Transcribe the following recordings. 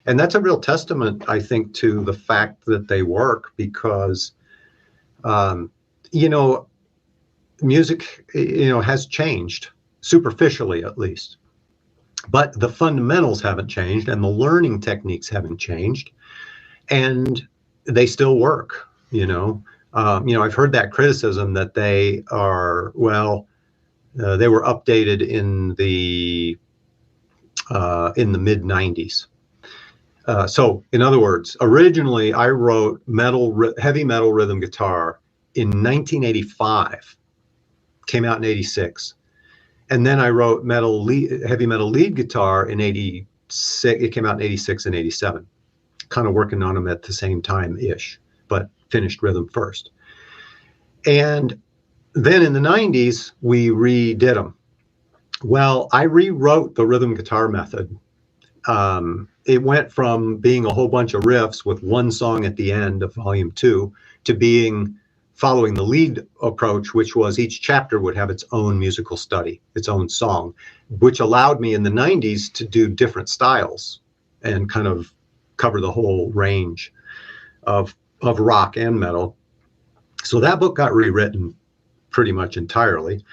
And that's a real testament, I think, to the fact that they work because, you know, music, you know, has changed superficially at least, but the fundamentals haven't changed and the learning techniques haven't changed, and they still work, you know. I've heard that criticism that they are, well, they were updated in the mid 90s. So in other words, originally I wrote heavy metal rhythm guitar in 1985, came out in 86. And then I wrote heavy metal lead guitar in 86. It came out in 86 and 87, kind of working on them at the same time-ish, but finished rhythm first. And then in the 90s, we redid them. Well, I rewrote the rhythm guitar method. It went from being a whole bunch of riffs with one song at the end of volume 2 to following the lead approach, which was each chapter would have its own musical study, its own song, which allowed me in the 90s to do different styles and kind of cover the whole range of rock and metal. So that book got rewritten pretty much entirely.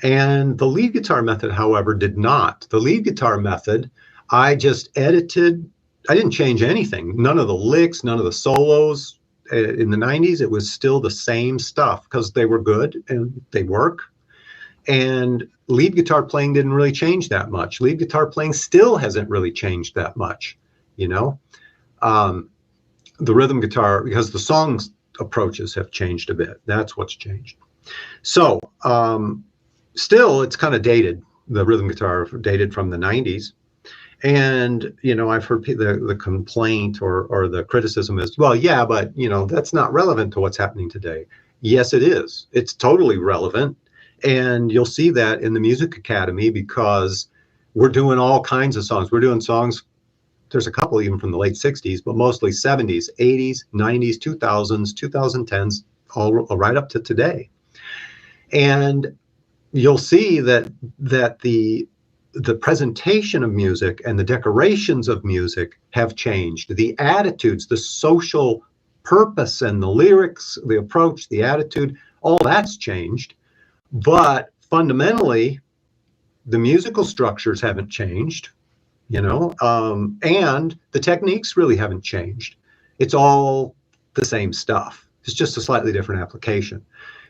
And the lead guitar method, however, did not. The lead guitar method, I just edited. I didn't change anything. None of the licks, none of the solos. In the 90s, it was still the same stuff because they were good and they work. And lead guitar playing didn't really change that much. Lead guitar playing still hasn't really changed that much, you know. The rhythm guitar, because the songs approaches have changed a bit. That's what's changed. So still, it's kind of dated. The rhythm guitar dated from the 90s. And, you know, I've heard the complaint or the criticism is, well, yeah, but, you know, that's not relevant to what's happening today. Yes, it is. It's totally relevant. And you'll see that in the Music Academy because we're doing all kinds of songs. We're doing songs. There's a couple even from the late 60s, but mostly 70s, 80s, 90s, 2000s, 2010s, all right up to today. And you'll see that the presentation of music and the decorations of music have changed. The attitudes, the social purpose and the lyrics, the approach, the attitude, all that's changed. But fundamentally, the musical structures haven't changed, you know, and the techniques really haven't changed. It's all the same stuff. It's just a slightly different application.